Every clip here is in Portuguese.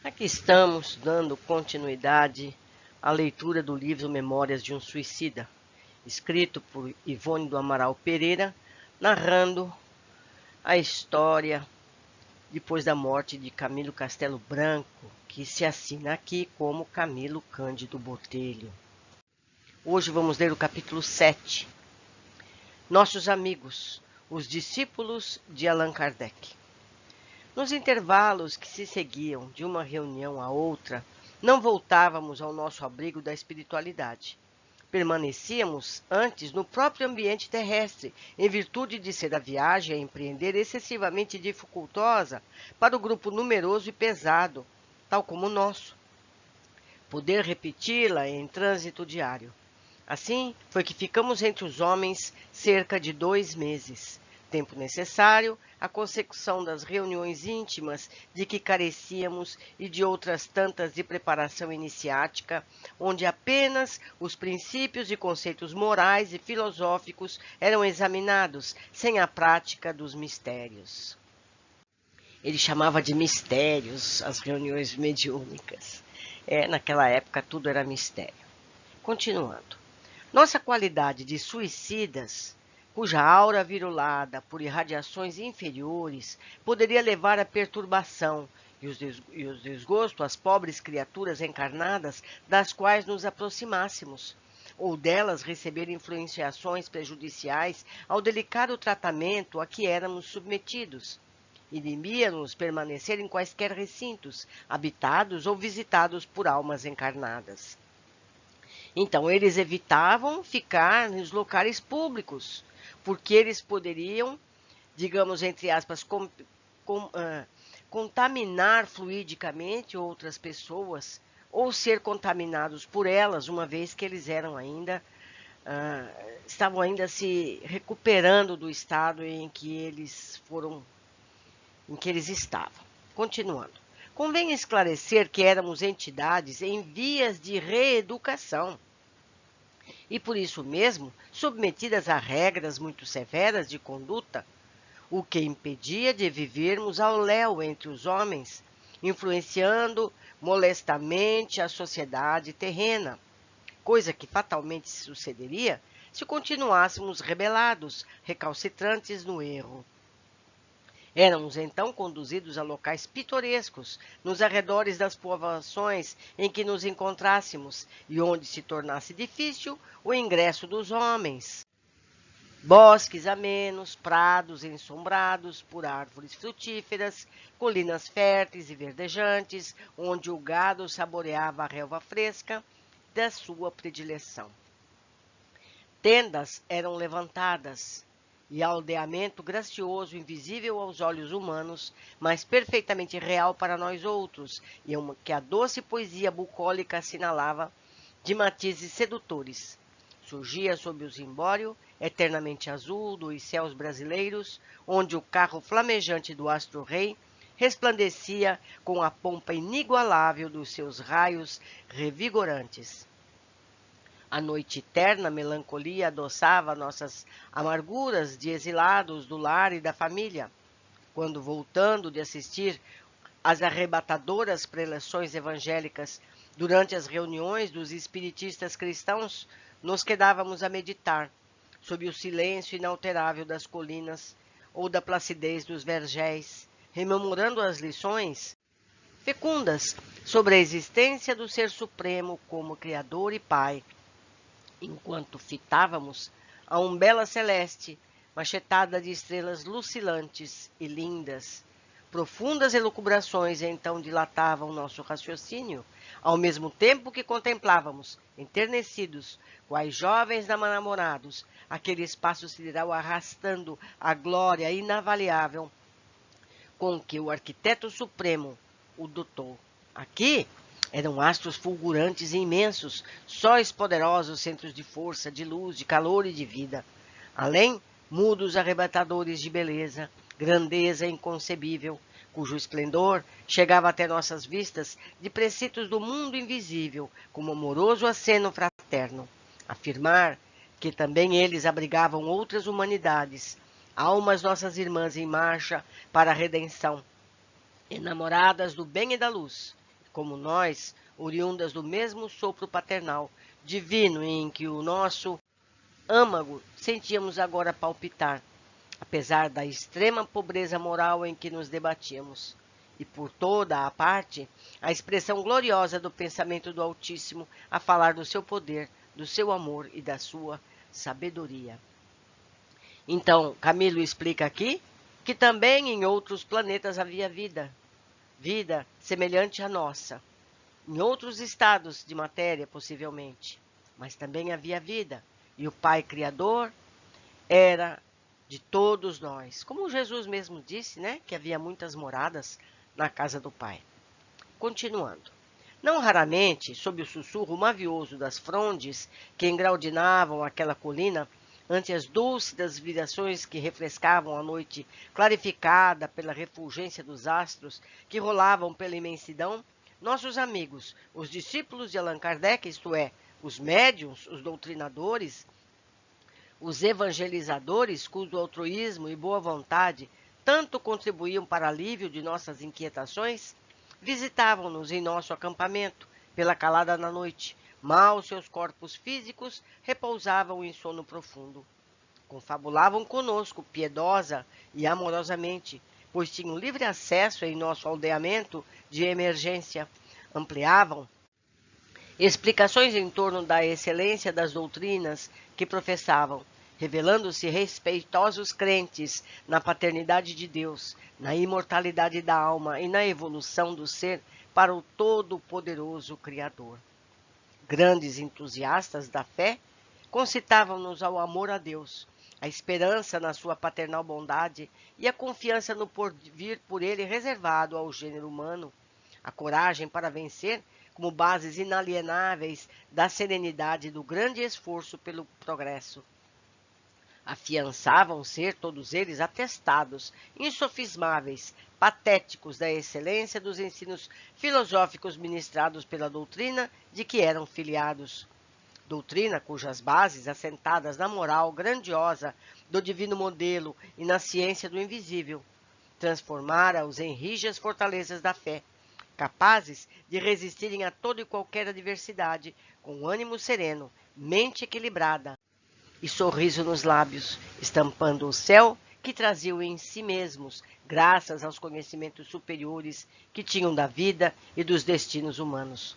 Aqui estamos dando continuidade à leitura do livro Memórias de um Suicida, escrito por Ivone do Amaral Pereira, narrando a história depois da morte de Camilo Castelo Branco, que se assina aqui como Camilo Cândido Botelho. Hoje vamos ler o capítulo 7. Nossos amigos, os discípulos de Allan Kardec. Nos intervalos que se seguiam de uma reunião a outra, não voltávamos ao nosso abrigo da espiritualidade. Permanecíamos antes no próprio ambiente terrestre, em virtude de ser a viagem a empreender excessivamente dificultosa para o grupo numeroso e pesado, tal como o nosso. Poder repeti-la em trânsito diário. Assim, foi que ficamos entre os homens cerca de 2 meses, tempo necessário à consecução das reuniões íntimas de que carecíamos e de outras tantas de preparação iniciática, onde apenas os princípios e conceitos morais e filosóficos eram examinados, sem a prática dos mistérios. Ele chamava de mistérios as reuniões mediúnicas. Naquela época tudo era mistério. Continuando. Nossa qualidade de suicidas, cuja aura virulada por irradiações inferiores poderia levar à perturbação e os desgosto às pobres criaturas encarnadas das quais nos aproximássemos, ou delas receber influenciações prejudiciais ao delicado tratamento a que éramos submetidos. Inibia-nos permanecer em quaisquer recintos, habitados ou visitados por almas encarnadas. Então, eles evitavam ficar nos locais públicos, porque eles poderiam, digamos, entre aspas, contaminar fluidicamente outras pessoas ou ser contaminados por elas, uma vez que eles eram ainda, estavam ainda se recuperando do estado em que eles estavam. Continuando. Convém esclarecer que éramos entidades em vias de reeducação e, por isso mesmo, submetidas a regras muito severas de conduta, o que impedia de vivermos ao léu entre os homens, influenciando molestamente a sociedade terrena, coisa que fatalmente sucederia se continuássemos rebelados, recalcitrantes no erro. Éramos então conduzidos a locais pitorescos, nos arredores das povoações em que nos encontrássemos, e onde se tornasse difícil o ingresso dos homens. Bosques amenos, prados ensombrados por árvores frutíferas, colinas férteis e verdejantes, onde o gado saboreava a relva fresca da sua predileção. Tendas eram levantadas, e aldeamento gracioso, invisível aos olhos humanos, mas perfeitamente real para nós outros, e que a doce poesia bucólica assinalava de matizes sedutores. Surgia sob o zimbório eternamente azul dos céus brasileiros, onde o carro flamejante do astro-rei resplandecia com a pompa inigualável dos seus raios revigorantes. A noite eterna melancolia adoçava nossas amarguras de exilados do lar e da família, quando, voltando de assistir às arrebatadoras preleções evangélicas durante as reuniões dos espiritistas cristãos, nos quedávamos a meditar, sob o silêncio inalterável das colinas ou da placidez dos vergéis, rememorando as lições fecundas sobre a existência do Ser Supremo como Criador e Pai, enquanto fitávamos a umbela celeste, machetada de estrelas lucilantes e lindas. Profundas elucubrações então dilatavam nosso raciocínio, ao mesmo tempo que contemplávamos, enternecidos, quais jovens namorados, aquele espaço sideral arrastando a glória inavaliável com que o arquiteto supremo o dotou. Aqui eram astros fulgurantes e imensos, sóis poderosos centros de força, de luz, de calor e de vida. Além, mudos arrebatadores de beleza, grandeza inconcebível, cujo esplendor chegava até nossas vistas de preceitos do mundo invisível, como amoroso aceno fraterno. Afirmar que também eles abrigavam outras humanidades, almas nossas irmãs em marcha para a redenção, enamoradas do bem e da luz, como nós, oriundas do mesmo sopro paternal, divino em que o nosso âmago sentíamos agora palpitar, apesar da extrema pobreza moral em que nos debatíamos. E por toda a parte, a expressão gloriosa do pensamento do Altíssimo a falar do seu poder, do seu amor e da sua sabedoria. Então, Camilo explica aqui que também em outros planetas havia vida, vida semelhante à nossa, em outros estados de matéria, possivelmente, mas também havia vida, e o Pai Criador era de todos nós. Como Jesus mesmo disse, né, que havia muitas moradas na casa do Pai. Continuando. Não raramente, sob o sussurro mavioso das frondes que engraudinavam aquela colina, ante as dúlcidas virações que refrescavam a noite clarificada pela refulgência dos astros que rolavam pela imensidão, nossos amigos, os discípulos de Allan Kardec, isto é, os médiuns, os doutrinadores, os evangelizadores, cujo altruísmo e boa vontade tanto contribuíam para alívio de nossas inquietações, visitavam-nos em nosso acampamento, pela calada na noite. Mal seus corpos físicos repousavam em sono profundo. Confabulavam conosco, piedosa e amorosamente, pois tinham livre acesso em nosso aldeamento de emergência. Ampliavam explicações em torno da excelência das doutrinas que professavam, revelando-se respeitosos crentes na paternidade de Deus, na imortalidade da alma e na evolução do ser para o todo-poderoso Criador. Grandes entusiastas da fé, concitavam-nos ao amor a Deus, a esperança na sua paternal bondade e a confiança no porvir por ele reservado ao gênero humano, a coragem para vencer como bases inalienáveis da serenidade e do grande esforço pelo progresso. Afiançavam ser todos eles atestados, insofismáveis, patéticos da excelência dos ensinos filosóficos ministrados pela doutrina de que eram filiados. Doutrina cujas bases, assentadas na moral grandiosa do divino modelo e na ciência do invisível, transformara-os em rijas fortalezas da fé, capazes de resistirem a toda e qualquer adversidade, com ânimo sereno, mente equilibrada e sorriso nos lábios, estampando o céu que traziam em si mesmos, graças aos conhecimentos superiores que tinham da vida e dos destinos humanos.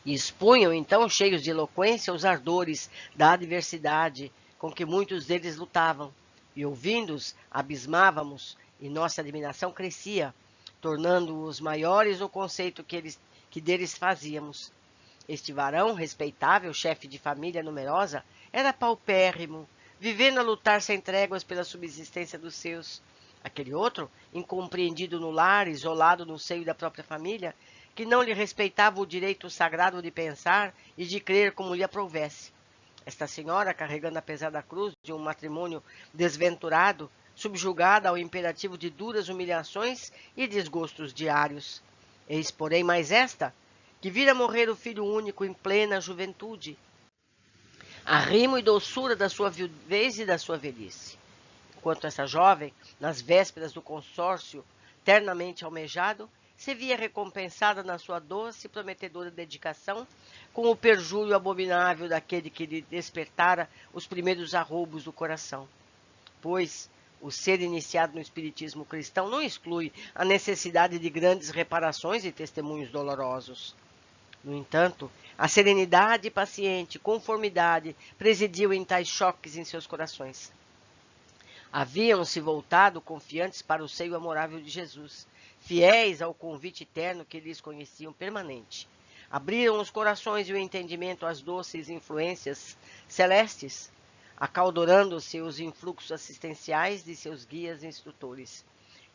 E expunham, então, cheios de eloquência, os ardores da adversidade com que muitos deles lutavam, e ouvindo-os, abismávamos, e nossa admiração crescia, tornando-os maiores no conceito que deles fazíamos. Este varão, respeitável, chefe de família numerosa, era paupérrimo, vivendo a lutar sem tréguas pela subsistência dos seus. Aquele outro, incompreendido no lar, isolado no seio da própria família, que não lhe respeitava o direito sagrado de pensar e de crer como lhe aprouvesse. Esta senhora, carregando a pesada cruz de um matrimônio desventurado, subjugada ao imperativo de duras humilhações e desgostos diários. Eis, porém, mais esta, que vira morrer o filho único em plena juventude, arrimo e doçura da sua viuvez e da sua velhice. Enquanto essa jovem, nas vésperas do consórcio ternamente almejado, se via recompensada na sua doce e prometedora dedicação com o perjúrio abominável daquele que lhe despertara os primeiros arroubos do coração. Pois o ser iniciado no espiritismo cristão não exclui a necessidade de grandes reparações e testemunhos dolorosos. No entanto, a serenidade e paciente conformidade presidiu em tais choques em seus corações. Haviam-se voltado confiantes para o seio amorável de Jesus, fiéis ao convite eterno que lhes conheciam permanente. Abriram os corações e o entendimento às doces influências celestes, acaldorando-se os influxos assistenciais de seus guias e instrutores.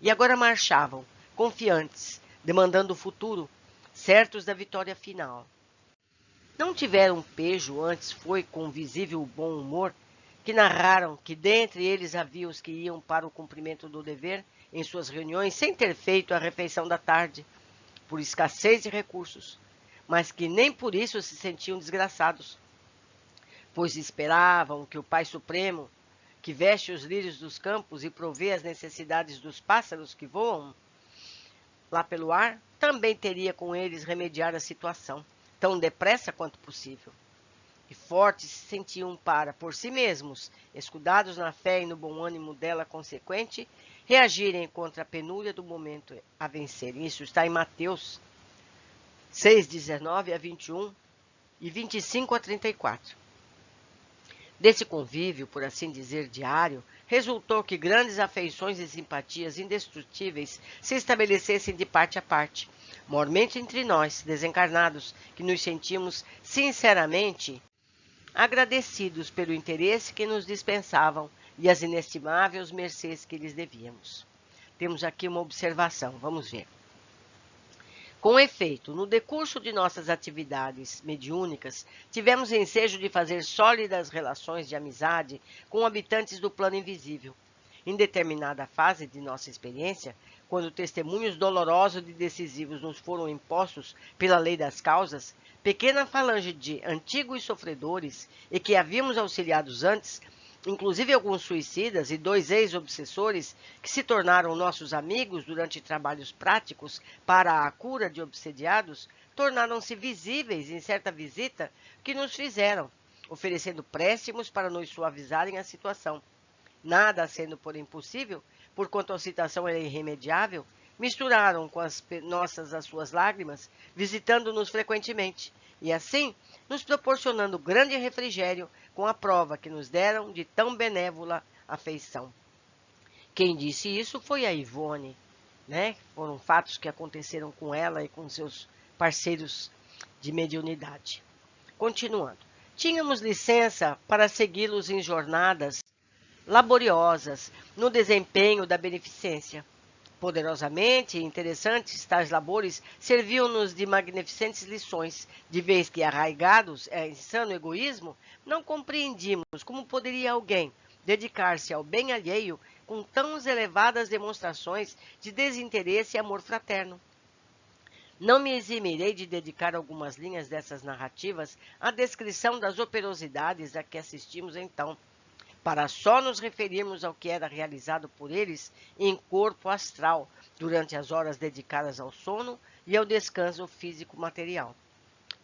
E agora marchavam, confiantes, demandando o futuro, certos da vitória final. Não tiveram pejo, antes foi com visível bom humor, que narraram que dentre eles havia os que iam para o cumprimento do dever em suas reuniões sem ter feito a refeição da tarde, por escassez de recursos, mas que nem por isso se sentiam desgraçados, pois esperavam que o Pai Supremo, que veste os lírios dos campos e provê as necessidades dos pássaros que voam lá pelo ar, também teria com eles remediar a situação, tão depressa quanto possível. E fortes se sentiam para, por si mesmos, escudados na fé e no bom ânimo dela consequente, reagirem contra a penúria do momento a vencerem. Isso está em Mateus 6, 19 a 21 e 25 a 34. Desse convívio, por assim dizer, diário, resultou que grandes afeições e simpatias indestrutíveis se estabelecessem de parte a parte, mormente entre nós, desencarnados, que nos sentimos sinceramente agradecidos pelo interesse que nos dispensavam e as inestimáveis mercês que lhes devíamos. Temos aqui uma observação, vamos ver. Com efeito, no decurso de nossas atividades mediúnicas, tivemos ensejo de fazer sólidas relações de amizade com habitantes do plano invisível. Em determinada fase de nossa experiência, quando testemunhos dolorosos e decisivos nos foram impostos pela lei das causas, pequena falange de antigos sofredores e que havíamos auxiliados antes, inclusive alguns suicidas e 2 ex-obsessores que se tornaram nossos amigos durante trabalhos práticos para a cura de obsediados, tornaram-se visíveis em certa visita que nos fizeram, oferecendo préstimos para nos suavizarem a situação. Nada sendo, porém, possível, porquanto a situação era irremediável, misturaram com as suas lágrimas, visitando-nos frequentemente, e assim nos proporcionando grande refrigério com a prova que nos deram de tão benévola afeição. Quem disse isso foi a Ivone, né? Foram fatos que aconteceram com ela e com seus parceiros de mediunidade. Continuando. Tínhamos licença para segui-los em jornadas laboriosas no desempenho da beneficência. Poderosamente interessantes, tais labores serviam-nos de magnificentes lições, de vez que, arraigados em insano egoísmo, não compreendíamos como poderia alguém dedicar-se ao bem alheio com tão elevadas demonstrações de desinteresse e amor fraterno. Não me eximirei de dedicar algumas linhas dessas narrativas à descrição das operosidades a que assistimos então, para só nos referirmos ao que era realizado por eles em corpo astral, durante as horas dedicadas ao sono e ao descanso físico-material.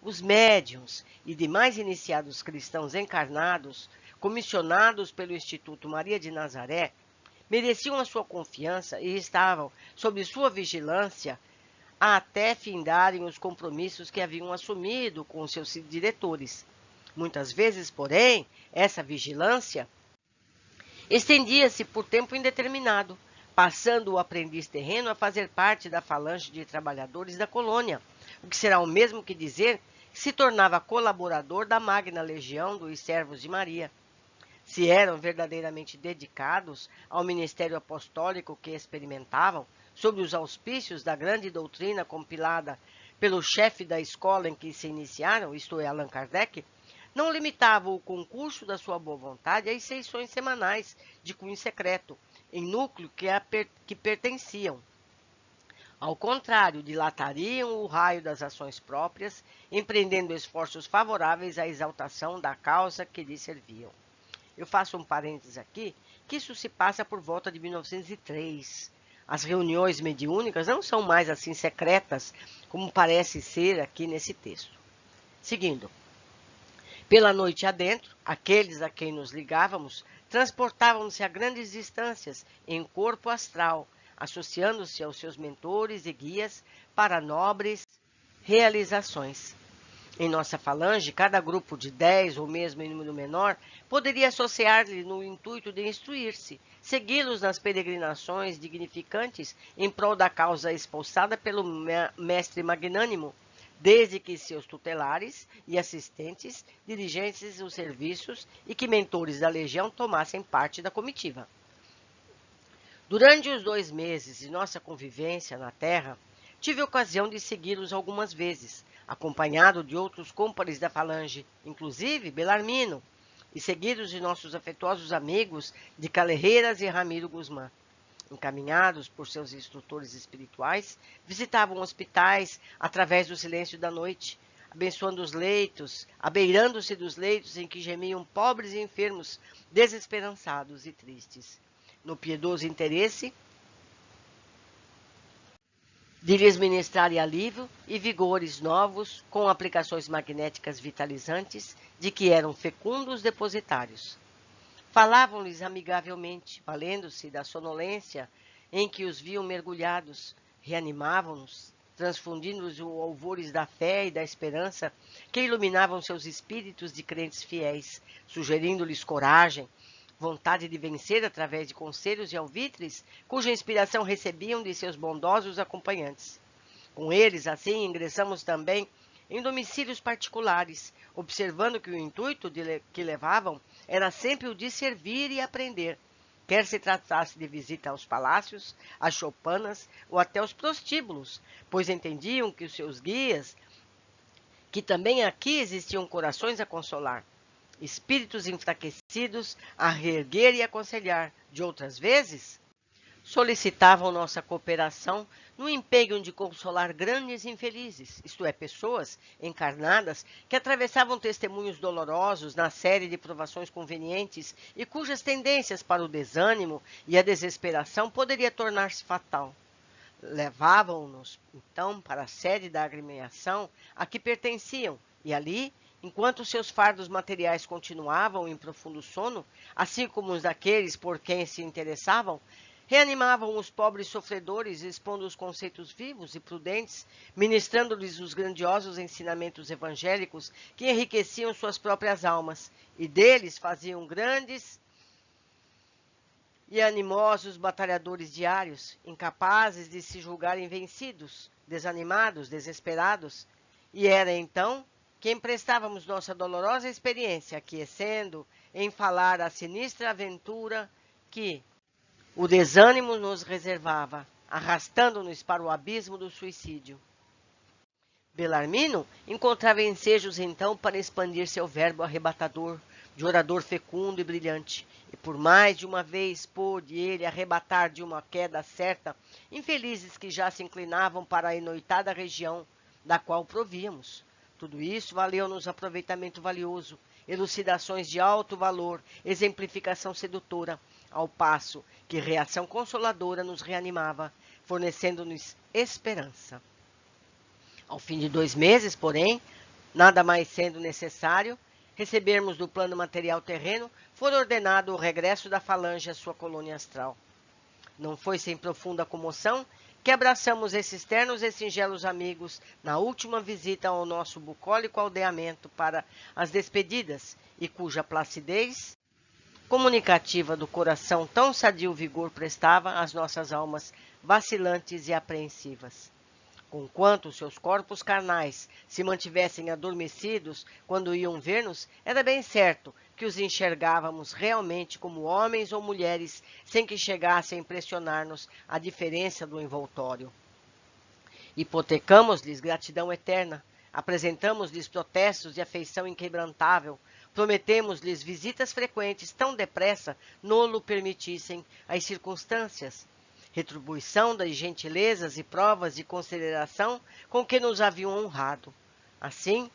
Os médiuns e demais iniciados cristãos encarnados, comissionados pelo Instituto Maria de Nazaré, mereciam a sua confiança e estavam sob sua vigilância até findarem os compromissos que haviam assumido com os seus diretores. Muitas vezes, porém, essa vigilância estendia-se por tempo indeterminado, passando o aprendiz terreno a fazer parte da falange de trabalhadores da colônia, o que será o mesmo que dizer que se tornava colaborador da magna legião dos servos de Maria. Se eram verdadeiramente dedicados ao ministério apostólico que experimentavam, sob os auspícios da grande doutrina compilada pelo chefe da escola em que se iniciaram, isto é, Allan Kardec, não limitavam o concurso da sua boa vontade às sessões semanais de cunho secreto, em núcleo que pertenciam. Ao contrário, dilatariam o raio das ações próprias, empreendendo esforços favoráveis à exaltação da causa que lhes serviam. Eu faço um parênteses aqui, que isso se passa por volta de 1903. As reuniões mediúnicas não são mais assim secretas, como parece ser aqui nesse texto. Seguindo. Pela noite adentro, aqueles a quem nos ligávamos transportavam-se a grandes distâncias em corpo astral, associando-se aos seus mentores e guias para nobres realizações. Em nossa falange, cada grupo de 10 ou mesmo em número menor poderia associar-lhe no intuito de instruir-se, segui-los nas peregrinações dignificantes em prol da causa expulsada pelo mestre magnânimo, desde que seus tutelares e assistentes dirigissem os serviços e que mentores da legião tomassem parte da comitiva. Durante os 2 meses de nossa convivência na Terra, tive ocasião de segui-los algumas vezes, acompanhado de outros cômpares da falange, inclusive Belarmino, e seguidos de nossos afetuosos amigos de Calerreiras e Ramiro Guzmán. Encaminhados por seus instrutores espirituais, visitavam hospitais através do silêncio da noite, abençoando os leitos, abeirando-se dos leitos em que gemiam pobres e enfermos, desesperançados e tristes. No piedoso interesse de lhes ministrarem alívio e vigores novos com aplicações magnéticas vitalizantes de que eram fecundos depositários. Falavam-lhes amigavelmente, valendo-se da sonolência em que os viam mergulhados, reanimavam-nos, transfundindo-os alvores da fé e da esperança que iluminavam seus espíritos de crentes fiéis, sugerindo-lhes coragem, vontade de vencer através de conselhos e alvitres, cuja inspiração recebiam de seus bondosos acompanhantes. Com eles, assim, ingressamos também em domicílios particulares, observando que o intuito que levavam era sempre o de servir e aprender, quer se tratasse de visita aos palácios, às choupanas ou até aos prostíbulos, pois entendiam que os seus guias, que também aqui existiam corações a consolar, espíritos enfraquecidos a reerguer e aconselhar, de outras vezes, solicitavam nossa cooperação no empenho de consolar grandes infelizes, isto é, pessoas encarnadas que atravessavam testemunhos dolorosos na série de provações convenientes e cujas tendências para o desânimo e a desesperação poderia tornar-se fatal. Levavam-nos, então, para a sede da agremiação a que pertenciam, e ali, enquanto seus fardos materiais continuavam em profundo sono, assim como os daqueles por quem se interessavam, reanimavam os pobres sofredores, expondo os conceitos vivos e prudentes, ministrando-lhes os grandiosos ensinamentos evangélicos que enriqueciam suas próprias almas, e deles faziam grandes e animosos batalhadores diários, incapazes de se julgarem vencidos, desanimados, desesperados. E era então que emprestávamos nossa dolorosa experiência, aquecendo em falar a sinistra aventura que o desânimo nos reservava, arrastando-nos para o abismo do suicídio. Belarmino encontrava ensejos então para expandir seu verbo arrebatador, de orador fecundo e brilhante, e por mais de uma vez pôde ele arrebatar de uma queda certa infelizes que já se inclinavam para a enoitada região da qual províamos. Tudo isso valeu-nos aproveitamento valioso, elucidações de alto valor, exemplificação sedutora, ao passo que reação consoladora nos reanimava, fornecendo-nos esperança. Ao fim de 2 meses, porém, nada mais sendo necessário recebermos do plano material terreno, foi ordenado o regresso da falange à sua colônia astral. Não foi sem profunda comoção que abraçamos esses ternos e singelos amigos na última visita ao nosso bucólico aldeamento para as despedidas, e cuja placidez comunicativa do coração tão sadio vigor prestava às nossas almas vacilantes e apreensivas. Conquanto seus corpos carnais se mantivessem adormecidos quando iam ver-nos, era bem certo que os enxergávamos realmente como homens ou mulheres, sem que chegasse a impressionar-nos a diferença do envoltório. Hipotecamos-lhes gratidão eterna, apresentamos-lhes protestos de afeição inquebrantável, prometemos-lhes visitas frequentes tão depressa nolo permitissem as circunstâncias, retribuição das gentilezas e provas de consideração com que nos haviam honrado. Assim,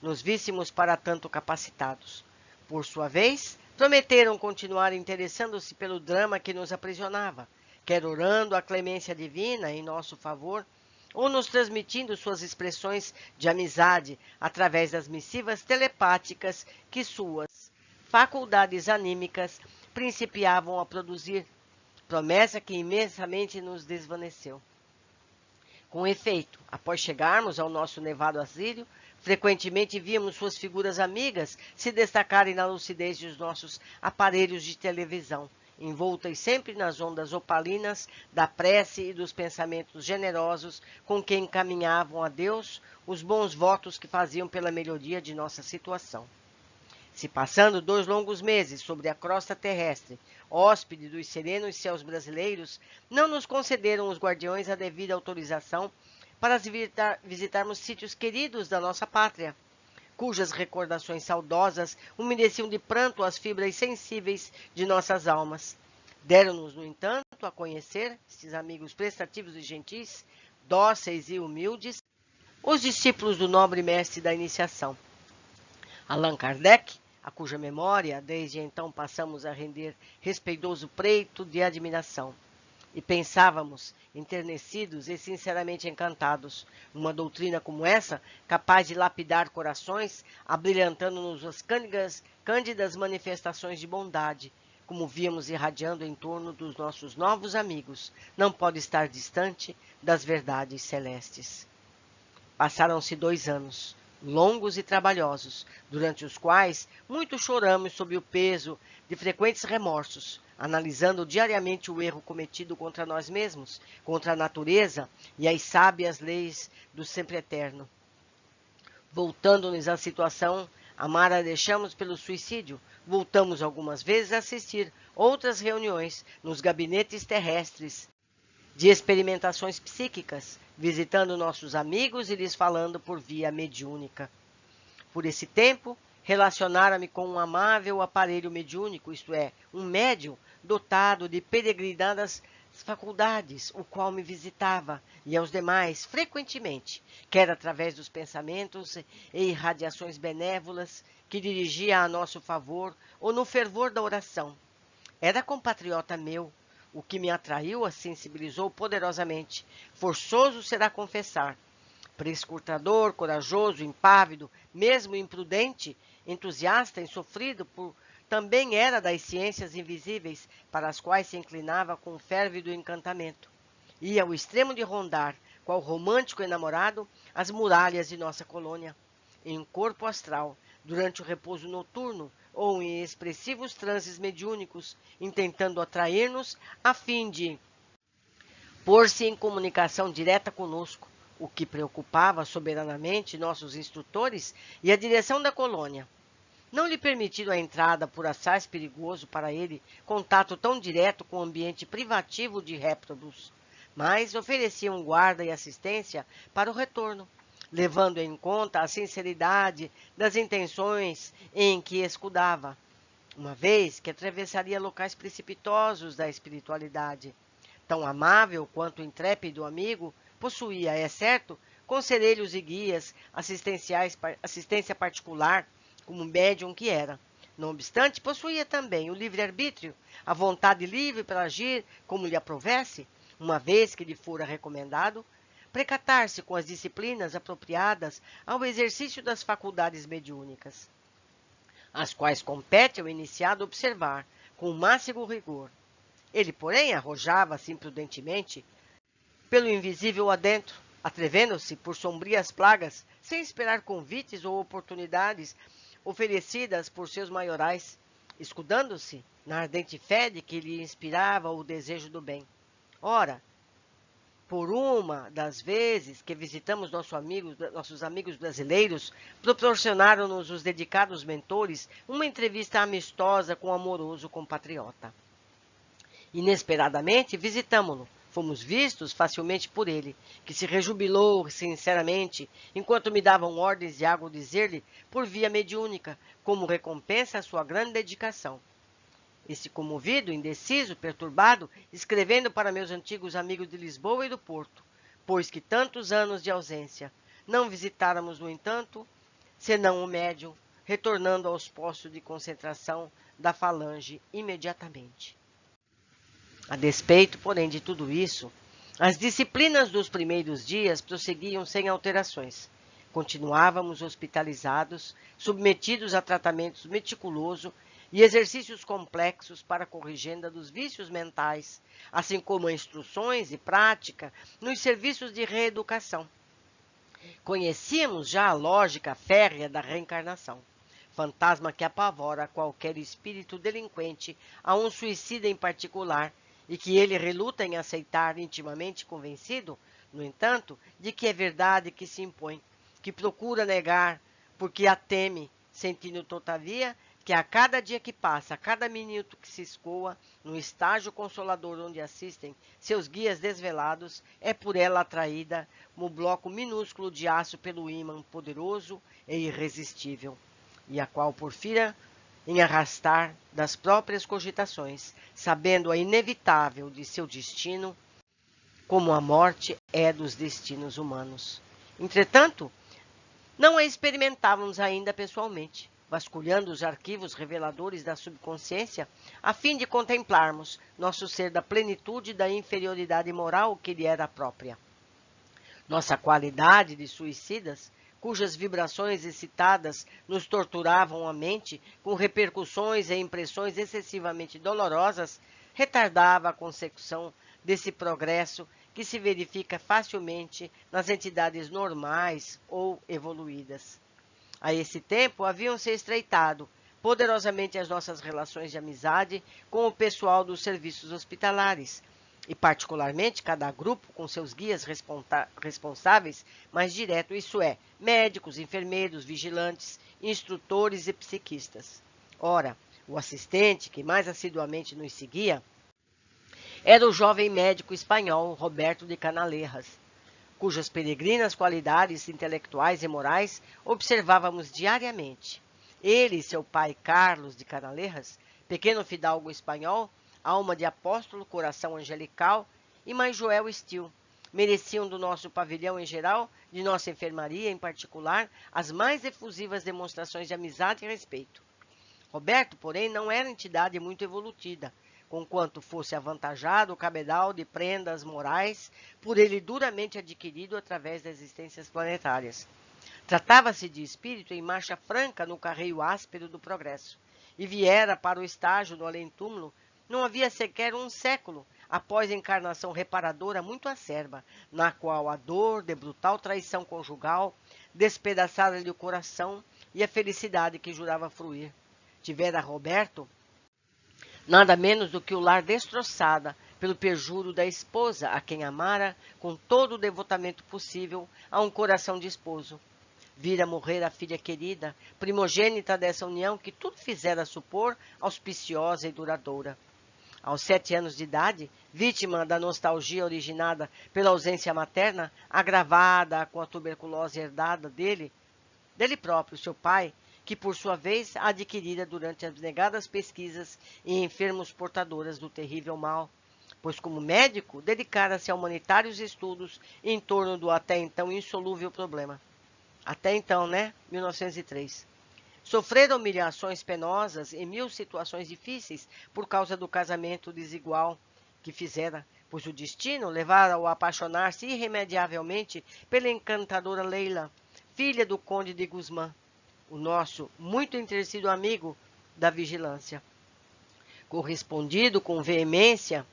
nos víssemos para tanto capacitados. Por sua vez, prometeram continuar interessando-se pelo drama que nos aprisionava, quer orando a clemência divina em nosso favor, ou nos transmitindo suas expressões de amizade através das missivas telepáticas que suas faculdades anímicas principiavam a produzir, promessa que imensamente nos desvaneceu. Com efeito, após chegarmos ao nosso nevado asílio, frequentemente víamos suas figuras amigas se destacarem na lucidez dos nossos aparelhos de televisão, envoltas sempre nas ondas opalinas da prece e dos pensamentos generosos com que encaminhavam a Deus os bons votos que faziam pela melhoria de nossa situação. Se passando 2 longos meses sobre a crosta terrestre, hóspede dos serenos céus brasileiros, não nos concederam os guardiões a devida autorização para visitarmos sítios queridos da nossa pátria, cujas recordações saudosas umedeciam de pranto as fibras sensíveis de nossas almas. Deram-nos, no entanto, a conhecer, estes amigos prestativos e gentis, dóceis e humildes, os discípulos do nobre mestre da iniciação, Allan Kardec, a cuja memória, desde então, passamos a render respeitoso preito de admiração. E pensávamos enternecidos e sinceramente encantados. Uma doutrina como essa, capaz de lapidar corações, abrilhantando-nos as cândidas manifestações de bondade, como víamos irradiando em torno dos nossos novos amigos, não pode estar distante das verdades celestes. Passaram-se 2 anos, longos e trabalhosos, durante os quais muito choramos sob o peso de frequentes remorsos, analisando diariamente o erro cometido contra nós mesmos, contra a natureza e as sábias leis do sempre eterno. Voltando-nos à situação, amara deixamos pelo suicídio, voltamos algumas vezes a assistir outras reuniões nos gabinetes terrestres de experimentações psíquicas, visitando nossos amigos e lhes falando por via mediúnica. Por esse tempo, relacionara-me com um amável aparelho mediúnico, isto é, um médium dotado de peregrinadas faculdades, o qual me visitava, e aos demais, frequentemente, quer através dos pensamentos e irradiações benévolas que dirigia a nosso favor ou no fervor da oração. Era compatriota meu, o que me atraiu a sensibilizou poderosamente. Forçoso será confessar. Prescrutador, corajoso, impávido, mesmo imprudente, entusiasta e sofrido por também era das ciências invisíveis, para as quais se inclinava com férvido encantamento. Ia ao extremo de rondar, qual romântico enamorado, as muralhas de nossa colônia. Em um corpo astral, durante o repouso noturno, ou em expressivos transes mediúnicos, intentando atrair-nos a fim de pôr-se em comunicação direta conosco, o que preocupava soberanamente nossos instrutores e a direção da colônia. Não lhe permitiram a entrada por assaz perigoso para ele, contato tão direto com o ambiente privativo de réprobos, mas ofereciam guarda e assistência para o retorno, levando em conta a sinceridade das intenções em que escudava, uma vez que atravessaria locais precipitosos da espiritualidade. Tão amável quanto intrépido amigo, possuía, é certo, conselheiros e guias assistência particular, como médium que era. Não obstante, possuía também o livre-arbítrio, a vontade livre para agir como lhe aprovesse, uma vez que lhe fora recomendado precatar-se com as disciplinas apropriadas ao exercício das faculdades mediúnicas, as quais compete ao iniciado observar com o máximo rigor. Ele, porém, arrojava-se imprudentemente pelo invisível adentro, atrevendo-se por sombrias plagas, sem esperar convites ou oportunidades oferecidas por seus maiorais, escudando-se na ardente fé de que lhe inspirava o desejo do bem. Ora, por uma das vezes que visitamos nossos amigos brasileiros, proporcionaram-nos os dedicados mentores uma entrevista amistosa com o amoroso compatriota. Inesperadamente, visitamo-lo. Fomos vistos facilmente por ele, que se rejubilou sinceramente, enquanto me davam ordens de algo dizer-lhe por via mediúnica, como recompensa à sua grande dedicação. Este comovido, indeciso, perturbado, escrevendo para meus antigos amigos de Lisboa e do Porto, pois que tantos anos de ausência não visitáramos, no entanto, senão o médium, retornando aos postos de concentração da falange imediatamente. A despeito, porém, de tudo isso, as disciplinas dos primeiros dias prosseguiam sem alterações. Continuávamos hospitalizados, submetidos a tratamentos meticuloso e exercícios complexos para a corrigenda dos vícios mentais, assim como a instruções e prática nos serviços de reeducação. Conhecíamos já a lógica férrea da reencarnação, fantasma que apavora qualquer espírito delinquente, a um suicida em particular, e que ele reluta em aceitar intimamente convencido, no entanto, de que é verdade que se impõe, que procura negar, porque a teme, sentindo, todavia, que a cada dia que passa, a cada minuto que se escoa, no estágio consolador onde assistem seus guias desvelados, é por ela atraída como bloco minúsculo de aço pelo ímã poderoso e irresistível, e a qual porfira em arrastar das próprias cogitações, sabendo a inevitável de seu destino, como a morte é dos destinos humanos. Entretanto, não a experimentávamos ainda pessoalmente. vasculhando os arquivos reveladores da subconsciência, a fim de contemplarmos nosso ser da plenitude e da inferioridade moral que lhe era própria. Nossa qualidade de suicidas, cujas vibrações excitadas nos torturavam a mente com repercussões e impressões excessivamente dolorosas, retardava a consecução desse progresso que se verifica facilmente nas entidades normais ou evoluídas. A esse tempo, haviam se estreitado poderosamente as nossas relações de amizade com o pessoal dos serviços hospitalares, e particularmente cada grupo com seus guias responsáveis mais direto, isso é, médicos, enfermeiros, vigilantes, instrutores e psiquistas. Ora, o assistente que mais assiduamente nos seguia era o jovem médico espanhol Roberto de Canalejas, cujas peregrinas qualidades intelectuais e morais observávamos diariamente. Ele e seu pai Carlos de Canalejas, pequeno fidalgo espanhol, alma de apóstolo, coração angelical, e mãe Joel Steele, mereciam do nosso pavilhão em geral, de nossa enfermaria em particular, as mais efusivas demonstrações de amizade e respeito. Roberto, porém, não era entidade muito evolutiva, conquanto fosse avantajado o cabedal de prendas morais por ele duramente adquirido através das existências planetárias. Tratava-se de espírito em marcha franca no carreio áspero do progresso, e viera para o estágio do além-túmulo não havia sequer um século após a encarnação reparadora muito acerba, na qual a dor de brutal traição conjugal despedaçara-lhe o coração e a felicidade que jurava fruir. Tivera Roberto nada menos do que o lar destroçada pelo perjúrio da esposa, a quem amara com todo o devotamento possível a um coração de esposo. Vira morrer a filha querida, primogênita dessa união que tudo fizera supor auspiciosa e duradoura. Aos 7 anos de idade, vítima da nostalgia originada pela ausência materna, agravada com a tuberculose herdada dele próprio, seu pai, que por sua vez a adquirira durante as negadas pesquisas em enfermos portadoras do terrível mal, pois como médico dedicara-se a humanitários estudos em torno do até então insolúvel problema. Até então, 1903. Sofreram humilhações penosas e 1000 situações difíceis por causa do casamento desigual que fizera, pois o destino levara-o a apaixonar-se irremediavelmente pela encantadora Leila, filha do conde de Guzmán, o nosso muito entristecido amigo da vigilância. Correspondido com veemência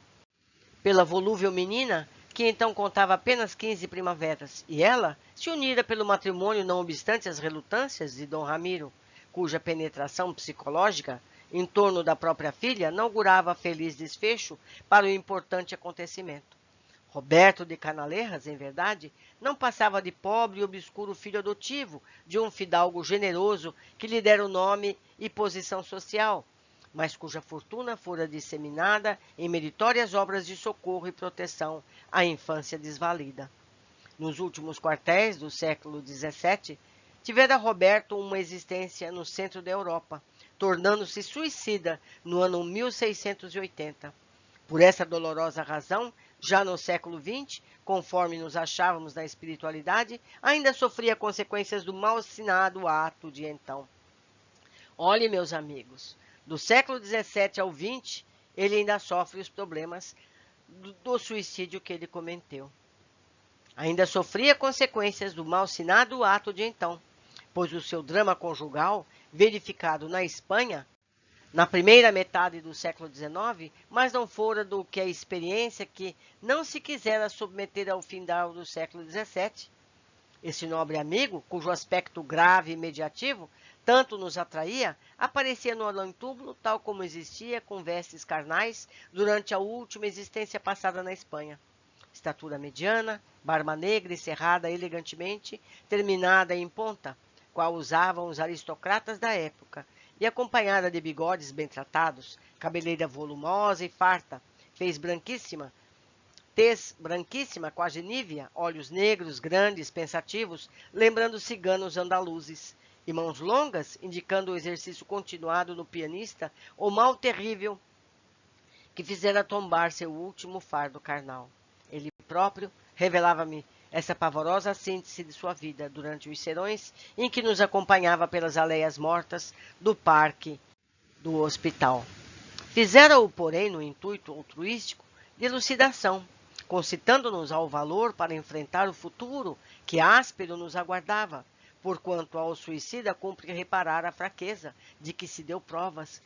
pela volúvel menina, que então contava apenas 15 primaveras, e ela se unira pelo matrimônio não obstante as relutâncias de Dom Ramiro, cuja penetração psicológica em torno da própria filha inaugurava feliz desfecho para o importante acontecimento. Roberto de Canalejas, em verdade, não passava de pobre e obscuro filho adotivo de um fidalgo generoso que lhe dera o nome e posição social, mas cuja fortuna fora disseminada em meritórias obras de socorro e proteção à infância desvalida. Nos últimos quartéis do século XVII, tivera Roberto uma existência no centro da Europa, tornando-se suicida no ano 1680. Por essa dolorosa razão, já no século XX, conforme nos achávamos na espiritualidade, ainda sofria consequências do mal-assinado ato de então. Olhe, meus amigos, do século XVII ao XX, ele ainda sofre os problemas do suicídio que ele cometeu. Ainda sofria consequências do mal-assinado ato de então, pois o seu drama conjugal, verificado na Espanha, na primeira metade do século XIX, mas não fora do que a experiência que não se quisera submeter ao final do século XVII. Esse nobre amigo, cujo aspecto grave e imediativo tanto nos atraía, aparecia no além-túmulo tal como existia com vestes carnais durante a última existência passada na Espanha. Estatura mediana, barba negra e cerrada elegantemente, terminada em ponta, qual usavam os aristocratas da época, e acompanhada de bigodes bem tratados, cabeleira volumosa e farta, tez branquíssima, quase nívea, olhos negros, grandes, pensativos, lembrando ciganos andaluzes, e mãos longas, indicando o exercício continuado no pianista, o mal terrível que fizera tombar seu último fardo carnal. Ele próprio revelava-me essa pavorosa síntese de sua vida durante os serões em que nos acompanhava pelas aleias mortas do parque do hospital. Fizeram-o, porém, no intuito altruístico de elucidação, concitando-nos ao valor para enfrentar o futuro que áspero nos aguardava, porquanto ao suicida cumpre reparar a fraqueza de que se deu provas,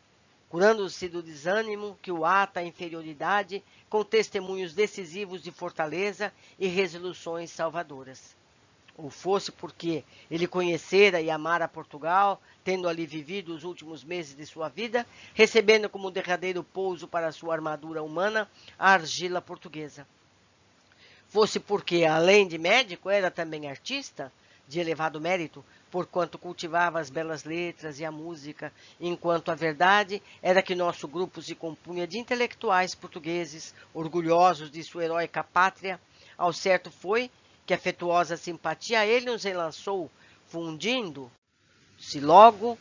curando-se do desânimo que o ata à inferioridade com testemunhos decisivos de fortaleza e resoluções salvadoras. Ou fosse porque ele conhecera e amara Portugal, tendo ali vivido os últimos meses de sua vida, recebendo como derradeiro pouso para sua armadura humana a argila portuguesa. Fosse porque, além de médico, era também artista, de elevado mérito, porquanto cultivava as belas letras e a música, enquanto a verdade era que nosso grupo se compunha de intelectuais portugueses, orgulhosos de sua heróica pátria. Ao certo foi que afetuosa simpatia a ele nos enlaçou, fundindo-se logo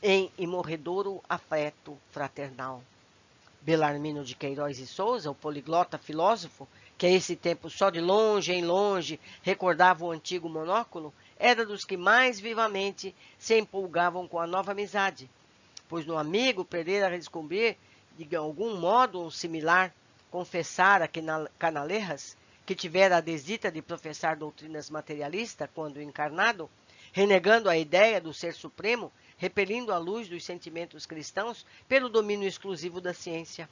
em imorredouro afeto fraternal. Belarmino de Queiroz e Souza, o poliglota filósofo, que a esse tempo só de longe em longe recordava o antigo monóculo, era dos que mais vivamente se empolgavam com a nova amizade, pois no amigo Pereira descobrir de algum modo um similar, confessara que Canalerras, que tivera a desdita de professar doutrinas materialistas quando encarnado, renegando a ideia do ser supremo, repelindo a luz dos sentimentos cristãos pelo domínio exclusivo da ciência.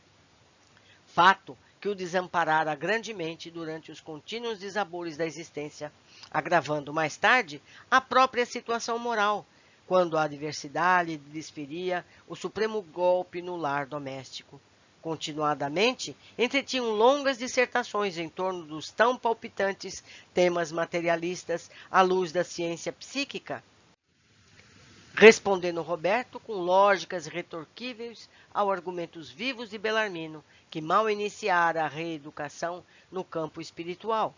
Fato que o desamparara grandemente durante os contínuos desabores da existência, agravando mais tarde a própria situação moral, quando a adversidade desferia o supremo golpe no lar doméstico. Continuadamente, entretinham longas dissertações em torno dos tão palpitantes temas materialistas à luz da ciência psíquica, respondendo Roberto com lógicas retorquíveis aos argumentos vivos de Belarmino, que mal iniciara a reeducação no campo espiritual,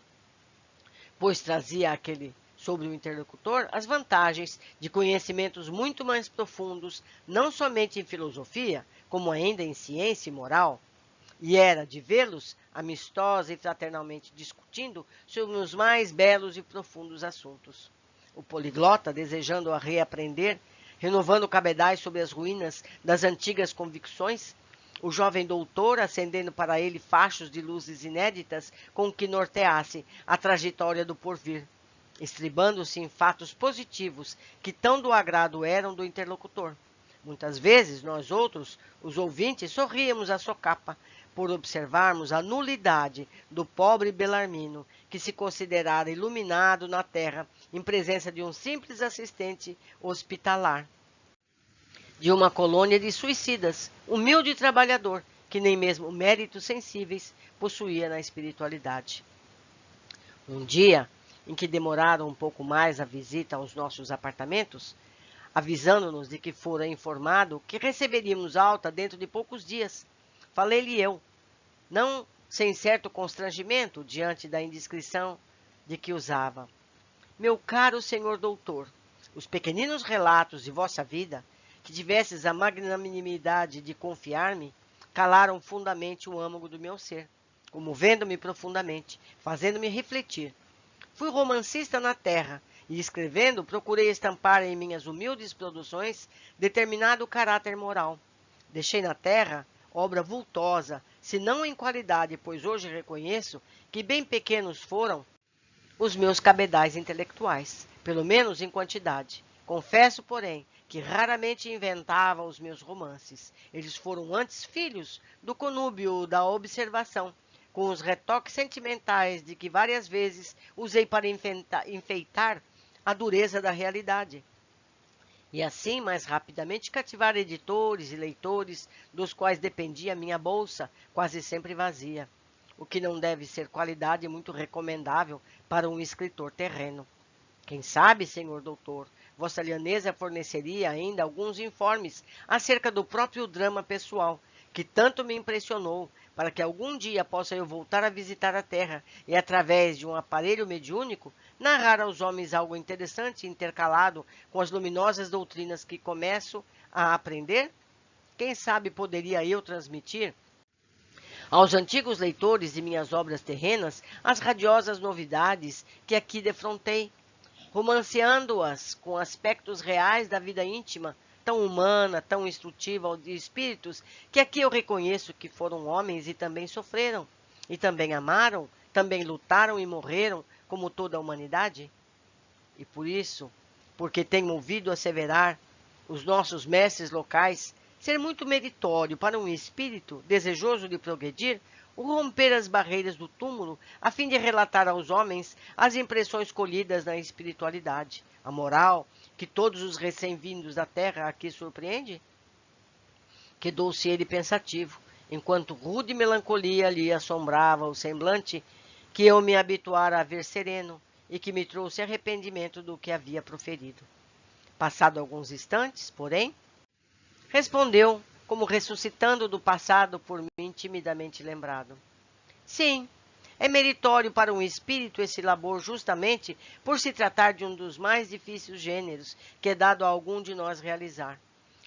pois trazia aquele sobre o interlocutor as vantagens de conhecimentos muito mais profundos, não somente em filosofia, como ainda em ciência e moral, e era de vê-los amistosa e fraternalmente discutindo sobre os mais belos e profundos assuntos. O poliglota, desejando a reaprender, renovando cabedais sobre as ruínas das antigas convicções, o jovem doutor acendendo para ele fachos de luzes inéditas com que norteasse a trajetória do porvir, estribando-se em fatos positivos que tão do agrado eram do interlocutor. Muitas vezes, nós outros, os ouvintes, sorríamos à socapa, por observarmos a nulidade do pobre Belarmino, que se considerara iluminado na terra em presença de um simples assistente hospitalar, de uma colônia de suicidas, humilde trabalhador, que nem mesmo méritos sensíveis possuía na espiritualidade. Um dia, em que demoraram um pouco mais a visita aos nossos apartamentos, avisando-nos de que fora informado que receberíamos alta dentro de poucos dias, falei-lhe eu, não sem certo constrangimento diante da indiscrição de que usava. Meu caro senhor doutor, os pequeninos relatos de vossa vida, que tivesses a magnanimidade de confiar-me, calaram fundamente o âmago do meu ser, comovendo-me profundamente, fazendo-me refletir. Fui romancista na terra, e escrevendo procurei estampar em minhas humildes produções determinado caráter moral. Deixei na terra obra vultosa, se não em qualidade, pois hoje reconheço que bem pequenos foram os meus cabedais intelectuais, pelo menos em quantidade. Confesso, porém, que raramente inventava os meus romances. Eles foram antes filhos do conúbio da observação, com os retoques sentimentais de que várias vezes usei para enfeitar a dureza da realidade. E assim, mais rapidamente, cativar editores e leitores, dos quais dependia a minha bolsa, quase sempre vazia, o que não deve ser qualidade muito recomendável para um escritor terreno. Quem sabe, senhor doutor, Vossa Lhaneza forneceria ainda alguns informes acerca do próprio drama pessoal, que tanto me impressionou, para que algum dia possa eu voltar a visitar a Terra e, através de um aparelho mediúnico, narrar aos homens algo interessante intercalado com as luminosas doutrinas que começo a aprender? Quem sabe poderia eu transmitir Aos antigos leitores de minhas obras terrenas, as radiosas novidades que aqui defrontei, romanceando-as com aspectos reais da vida íntima, tão humana, tão instrutiva de espíritos, que aqui eu reconheço que foram homens e também sofreram, e também amaram, também lutaram e morreram, como toda a humanidade. E por isso, porque tenho ouvido asseverar os nossos mestres locais, ser muito meritório para um espírito desejoso de progredir, o romper as barreiras do túmulo, a fim de relatar aos homens as impressões colhidas na espiritualidade, a moral que todos os recém-vindos da terra aqui surpreende? Quedou-se ele pensativo, enquanto rude melancolia lhe assombrava o semblante, que eu me habituara a ver sereno e que me trouxe arrependimento do que havia proferido. Passado alguns instantes, porém, respondeu, como ressuscitando do passado por mim timidamente lembrado. Sim, é meritório para um espírito esse labor justamente por se tratar de um dos mais difíceis gêneros que é dado a algum de nós realizar.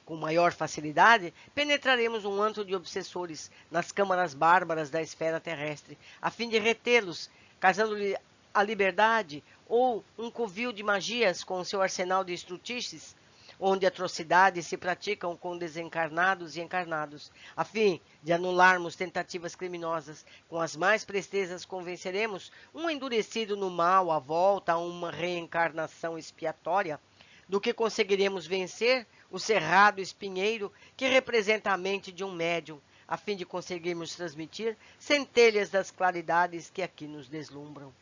Com maior facilidade, penetraremos um antro de obsessores nas câmaras bárbaras da esfera terrestre, a fim de retê-los, casando-lhe a liberdade, ou um covil de magias com seu arsenal de estrutices, onde atrocidades se praticam com desencarnados e encarnados. A fim de anularmos tentativas criminosas, com as mais prestezas convenceremos um endurecido no mal à volta a uma reencarnação expiatória, do que conseguiremos vencer o cerrado espinheiro que representa a mente de um médium, a fim de conseguirmos transmitir centelhas das claridades que aqui nos deslumbram.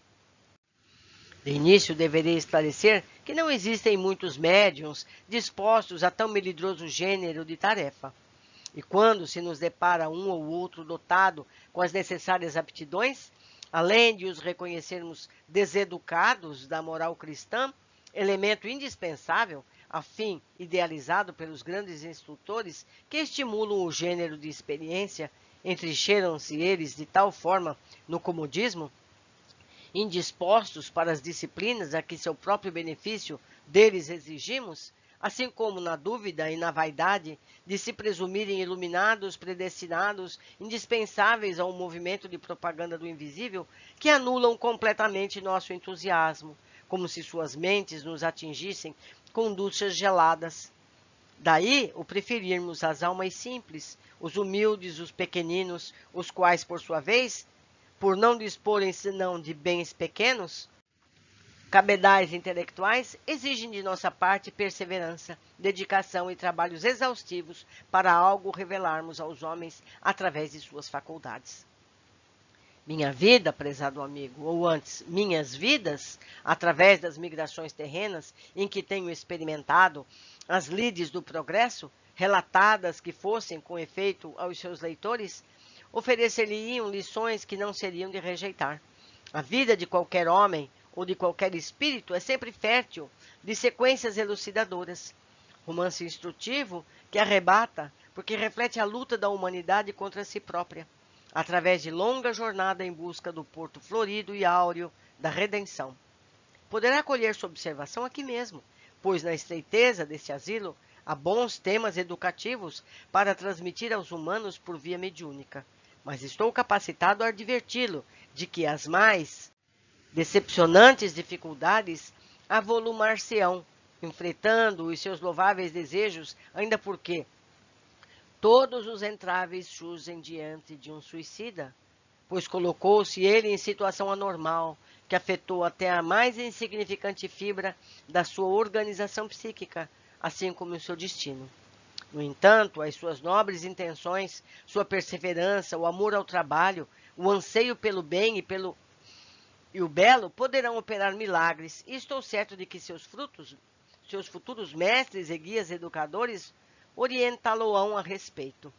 De início, deverei esclarecer que não existem muitos médiuns dispostos a tão melindroso gênero de tarefa. E quando se nos depara um ou outro dotado com as necessárias aptidões, além de os reconhecermos deseducados da moral cristã, elemento indispensável, a fim idealizado pelos grandes instrutores que estimulam o gênero de experiência, entrincheiram-se eles de tal forma no comodismo, indispostos para as disciplinas a que seu próprio benefício deles exigimos, assim como na dúvida e na vaidade de se presumirem iluminados, predestinados, indispensáveis ao movimento de propaganda do invisível, que anulam completamente nosso entusiasmo, como se suas mentes nos atingissem com duchas geladas. Daí o preferirmos as almas simples, os humildes, os pequeninos, os quais, por sua vez, por não disporem senão de bens pequenos, cabedais intelectuais, exigem de nossa parte perseverança, dedicação e trabalhos exaustivos para algo revelarmos aos homens através de suas faculdades. Minha vida, prezado amigo, ou antes, minhas vidas, através das migrações terrenas em que tenho experimentado as lides do progresso, relatadas que fossem com efeito aos seus leitores, oferecer-lhe-iam lições que não seriam de rejeitar. A vida de qualquer homem ou de qualquer espírito é sempre fértil de sequências elucidadoras. Romance instrutivo que arrebata, porque reflete a luta da humanidade contra si própria, através de longa jornada em busca do porto florido e áureo da redenção. Poderá colher sua observação aqui mesmo, pois na estreiteza desse asilo há bons temas educativos para transmitir aos humanos por via mediúnica. Mas estou capacitado a adverti-lo de que as mais decepcionantes dificuldades avolumar-se-ão, enfrentando os seus louváveis desejos, ainda porque todos os entraves surgem diante de um suicida, pois colocou-se ele em situação anormal, que afetou até a mais insignificante fibra da sua organização psíquica, assim como o seu destino. No entanto, as suas nobres intenções, sua perseverança, o amor ao trabalho, o anseio pelo bem e o belo poderão operar milagres, e estou certo de que seus futuros mestres e guias educadores orientá-lo-ão a respeito.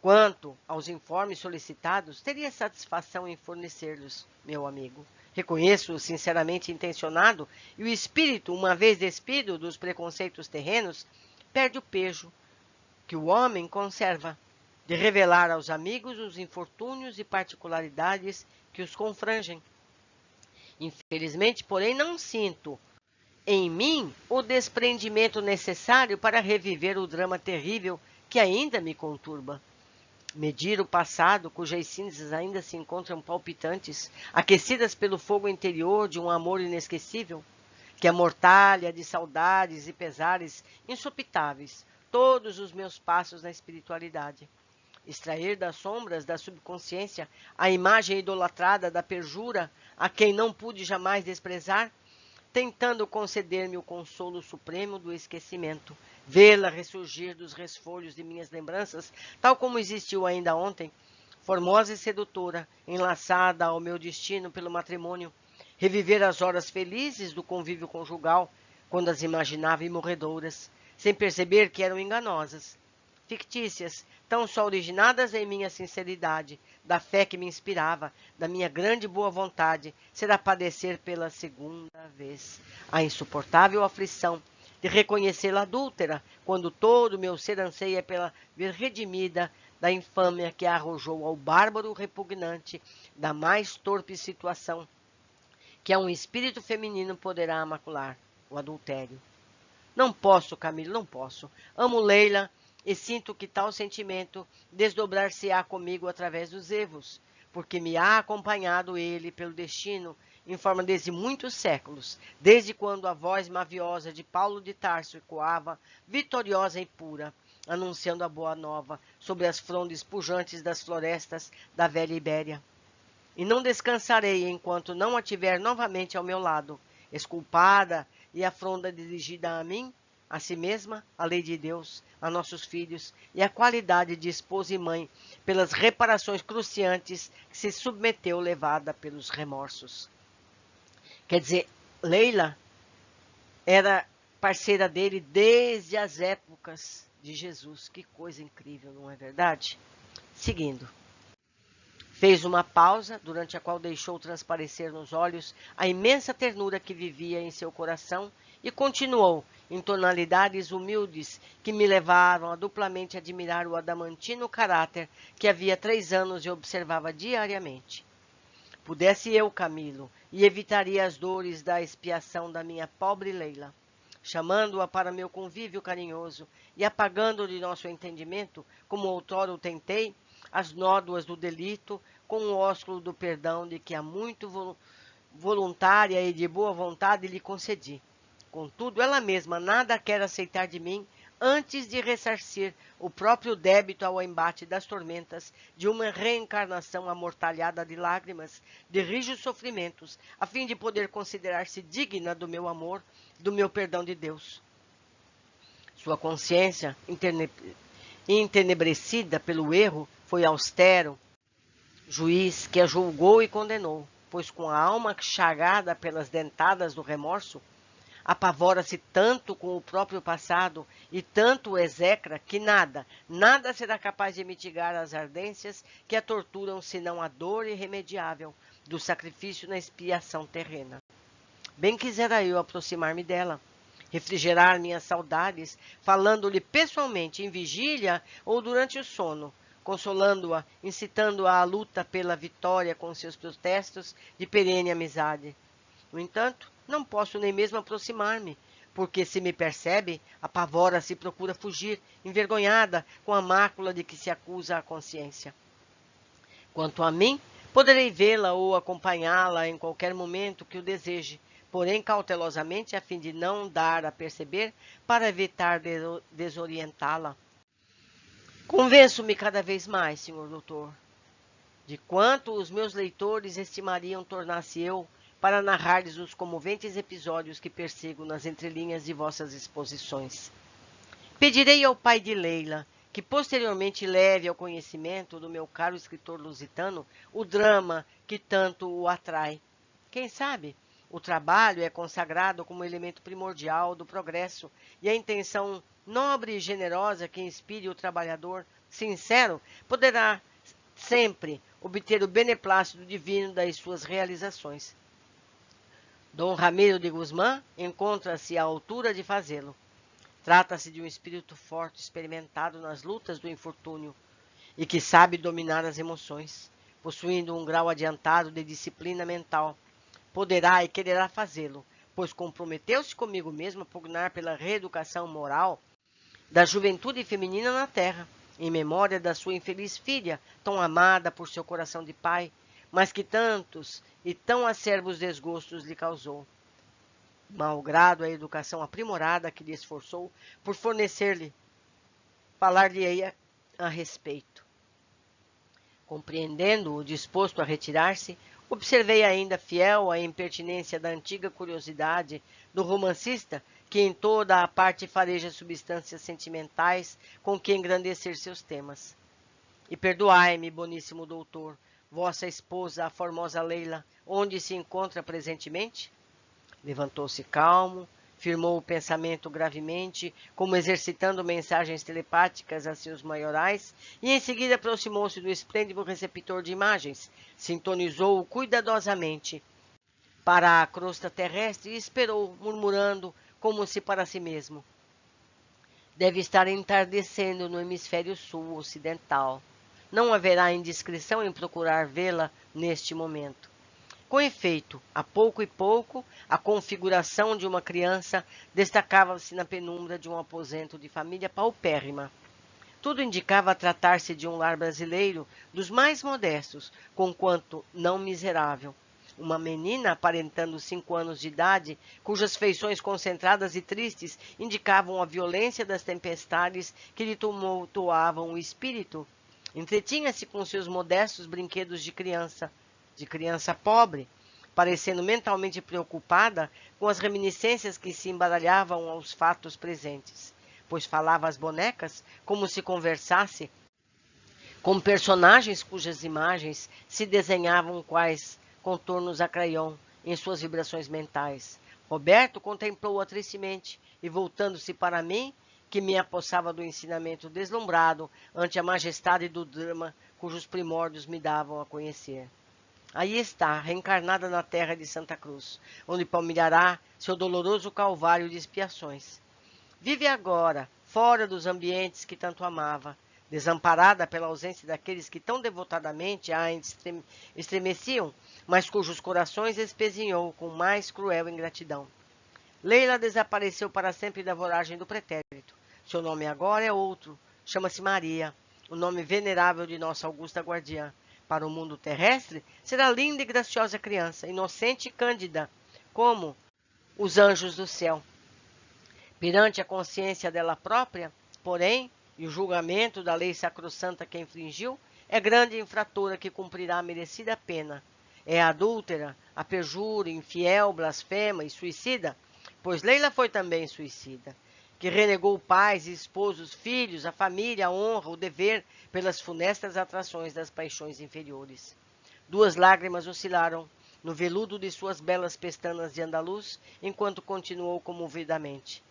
Quanto aos informes solicitados, teria satisfação em fornecer-los, meu amigo. Reconheço-o sinceramente intencionado, e o espírito, uma vez despido dos preconceitos terrenos, perde o pejo que o homem conserva de revelar aos amigos os infortúnios e particularidades que os confrangem. Infelizmente, porém, não sinto em mim o desprendimento necessário para reviver o drama terrível que ainda me conturba. Medir o passado, cujas cinzas ainda se encontram palpitantes, aquecidas pelo fogo interior de um amor inesquecível, que amortalha de saudades e pesares insopitáveis todos os meus passos na espiritualidade. Extrair das sombras da subconsciência a imagem idolatrada da perjura a quem não pude jamais desprezar, tentando conceder-me o consolo supremo do esquecimento, vê-la ressurgir dos resfolhos de minhas lembranças, tal como existiu ainda ontem, formosa e sedutora, enlaçada ao meu destino pelo matrimônio, reviver as horas felizes do convívio conjugal, quando as imaginava imorredoras, sem perceber que eram enganosas, fictícias, tão só originadas em minha sinceridade, da fé que me inspirava, da minha grande boa vontade, será padecer pela segunda vez a insuportável aflição de reconhecê-la adúltera, quando todo o meu ser anseia pela ver redimida da infâmia que a arrojou ao bárbaro repugnante da mais torpe situação que a um espírito feminino poderá macular, o adultério. Não posso, Camilo, não posso. Amo Leila e sinto que tal sentimento desdobrar-se-á comigo através dos erros, porque me há acompanhado ele pelo destino em forma desde muitos séculos, desde quando a voz maviosa de Paulo de Tarso ecoava, vitoriosa e pura, anunciando a boa nova sobre as frondes pujantes das florestas da velha Ibéria. E não descansarei enquanto não a tiver novamente ao meu lado, esculpada e a fronda dirigida a mim, a si mesma, a lei de Deus, a nossos filhos e a qualidade de esposa e mãe, pelas reparações cruciantes que se submeteu levada pelos remorsos. Quer dizer, Leila era parceira dele desde as épocas de Jesus. Que coisa incrível, não é verdade? Seguindo. Fez uma pausa, durante a qual deixou transparecer nos olhos a imensa ternura que vivia em seu coração, e continuou, em tonalidades humildes que me levaram a duplamente admirar o adamantino caráter que havia 3 anos eu observava diariamente. Pudesse eu, Camilo, e evitaria as dores da expiação da minha pobre Leila, chamando-a para meu convívio carinhoso e apagando de nosso entendimento, como outrora o tentei, as nódoas do delito com o ósculo do perdão de que a muito voluntária e de boa vontade lhe concedi. Contudo, ela mesma nada quer aceitar de mim antes de ressarcir o próprio débito ao embate das tormentas de uma reencarnação amortalhada de lágrimas, de rijos sofrimentos, a fim de poder considerar-se digna do meu amor, do meu perdão de Deus. Sua consciência, entenebrecida pelo erro, foi austero juiz que a julgou e condenou, pois com a alma chagada pelas dentadas do remorso, apavora-se tanto com o próprio passado e tanto o execra que nada será capaz de mitigar as ardências que a torturam, senão a dor irremediável do sacrifício na expiação terrena. Bem quisera eu aproximar-me dela, refrigerar minhas saudades, falando-lhe pessoalmente em vigília ou durante o sono, consolando-a, incitando-a à luta pela vitória com seus protestos de perene amizade. No entanto, não posso nem mesmo aproximar-me, porque se me percebe, apavora-se e procura fugir, envergonhada, com a mácula de que se acusa a consciência. Quanto a mim, poderei vê-la ou acompanhá-la em qualquer momento que o deseje, porém cautelosamente a fim de não dar a perceber para evitar desorientá-la. Convenço-me cada vez mais, senhor doutor, de quanto os meus leitores estimariam tornar-se eu para narrar-lhes os comoventes episódios que persigo nas entrelinhas de vossas exposições. Pedirei ao pai de Leila que posteriormente leve ao conhecimento do meu caro escritor lusitano o drama que tanto o atrai. Quem sabe, o trabalho é consagrado como elemento primordial do progresso e a intenção nobre e generosa que inspire o trabalhador sincero poderá sempre obter o beneplácito divino das suas realizações. Dom Ramiro de Guzmán encontra-se à altura de fazê-lo. Trata-se de um espírito forte, experimentado nas lutas do infortúnio e que sabe dominar as emoções, possuindo um grau adiantado de disciplina mental. Poderá e quererá fazê-lo, pois comprometeu-se comigo mesmo a pugnar pela reeducação moral da juventude feminina na terra, em memória da sua infeliz filha, tão amada por seu coração de pai, mas que tantos e tão acerbos desgostos lhe causou. Malgrado a educação aprimorada que lhe esforçou por fornecer-lhe, falar-lhe-ia a respeito. Compreendendo-o disposto a retirar-se, observei ainda, fiel à impertinência da antiga curiosidade do romancista, que em toda a parte fareja substâncias sentimentais com que engrandecer seus temas. E perdoai-me, boníssimo doutor, vossa esposa, a formosa Leila, onde se encontra presentemente? Levantou-se calmo, firmou o pensamento gravemente, como exercitando mensagens telepáticas a seus maiorais, e em seguida aproximou-se do esplêndido receptor de imagens, sintonizou-o cuidadosamente para a crosta terrestre e esperou, murmurando, como se para si mesmo: deve estar entardecendo no hemisfério sul ocidental. Não haverá indiscrição em procurar vê-la neste momento. Com efeito, a pouco e pouco, a configuração de uma criança destacava-se na penumbra de um aposento de família paupérrima. Tudo indicava tratar-se de um lar brasileiro dos mais modestos, conquanto não miserável. Uma menina aparentando 5 anos de idade, cujas feições concentradas e tristes indicavam a violência das tempestades que lhe tumultuavam o espírito, entretinha-se com seus modestos brinquedos de criança pobre, parecendo mentalmente preocupada com as reminiscências que se embaralhavam aos fatos presentes, pois falava às bonecas como se conversasse com personagens cujas imagens se desenhavam quais contornos a crayon em suas vibrações mentais. Roberto contemplou-a tristemente e, voltando-se para mim, que me apossava do ensinamento deslumbrado ante a majestade do drama cujos primórdios me davam a conhecer. Aí está, reencarnada na terra de Santa Cruz, onde palmilhará seu doloroso calvário de expiações. Vive agora, fora dos ambientes que tanto amava, desamparada pela ausência daqueles que tão devotadamente a estremeciam, mas cujos corações espezinhou com mais cruel ingratidão. Leila desapareceu para sempre da voragem do pretérito. Seu nome agora é outro, chama-se Maria, o nome venerável de nossa augusta guardiã. Para o mundo terrestre, será linda e graciosa criança, inocente e cândida, como os anjos do céu. Perante a consciência dela própria, porém, e o julgamento da lei sacrossanta que infringiu, é grande infratora que cumprirá a merecida pena. É adúltera, a perjura, infiel, blasfema e suicida, pois Leila foi também suicida, que renegou pais, esposos, filhos, a família, a honra, o dever, pelas funestas atrações das paixões inferiores. 2 lágrimas oscilaram no veludo de suas belas pestanas de andaluz, enquanto continuou comovidamente: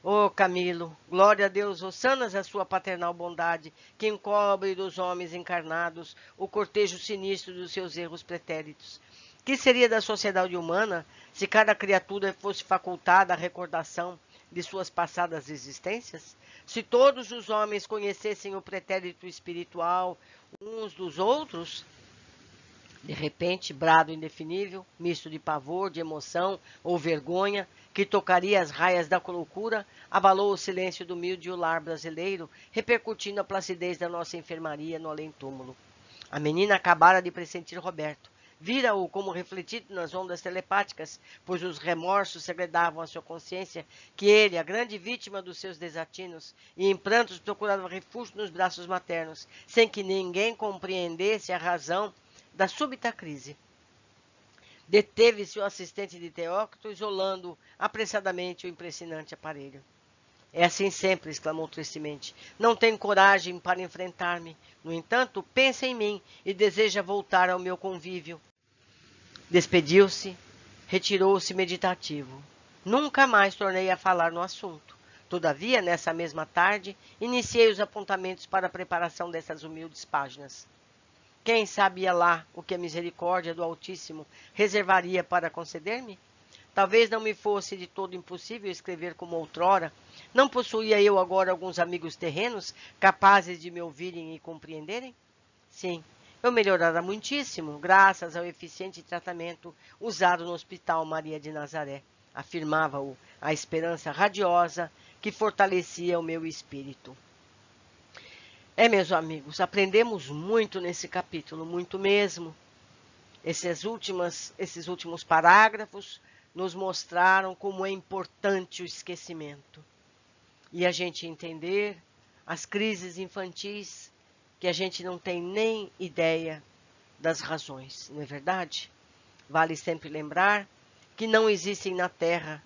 oh, Camilo, glória a Deus, ossanas a sua paternal bondade, que encobre dos homens encarnados o cortejo sinistro dos seus erros pretéritos. Que seria da sociedade humana se cada criatura fosse facultada a recordação de suas passadas existências? Se todos os homens conhecessem o pretérito espiritual uns dos outros? De repente, brado indefinível, misto de pavor, de emoção ou vergonha, que tocaria as raias da loucura, abalou o silêncio do humilde lar brasileiro, repercutindo a placidez da nossa enfermaria no além-túmulo. A menina acabara de pressentir Roberto. Vira-o como refletido nas ondas telepáticas, pois os remorsos segredavam à sua consciência que ele, a grande vítima dos seus desatinos, e em prantos procurava refúgio nos braços maternos, sem que ninguém compreendesse a razão da súbita crise. Deteve-se o assistente de Teócrito, isolando apressadamente o impressionante aparelho. É assim sempre, exclamou tristemente. Não tenho coragem para enfrentar-me. No entanto, pensa em mim e deseja voltar ao meu convívio. Despediu-se, retirou-se meditativo. Nunca mais tornei a falar no assunto. Todavia, nessa mesma tarde, iniciei os apontamentos para a preparação dessas humildes páginas. Quem sabia lá o que a misericórdia do Altíssimo reservaria para conceder-me? Talvez não me fosse de todo impossível escrever como outrora. Não possuía eu agora alguns amigos terrenos capazes de me ouvirem e compreenderem? Sim, eu melhorara muitíssimo, graças ao eficiente tratamento usado no Hospital Maria de Nazaré, afirmava-o a esperança radiosa que fortalecia o meu espírito. Meus amigos, aprendemos muito nesse capítulo, muito mesmo. Esses últimos parágrafos nos mostraram como é importante o esquecimento. E a gente entender as crises infantis, que a gente não tem nem ideia das razões, não é verdade? Vale sempre lembrar que não existem na Terra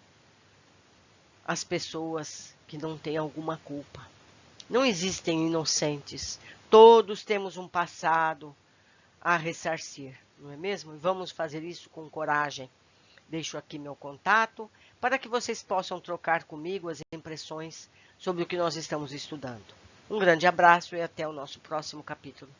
as pessoas que não têm alguma culpa. Não existem inocentes. Todos temos um passado a ressarcir, não é mesmo? E vamos fazer isso com coragem. Deixo aqui meu contato para que vocês possam trocar comigo as impressões sobre o que nós estamos estudando. Um grande abraço e até o nosso próximo capítulo.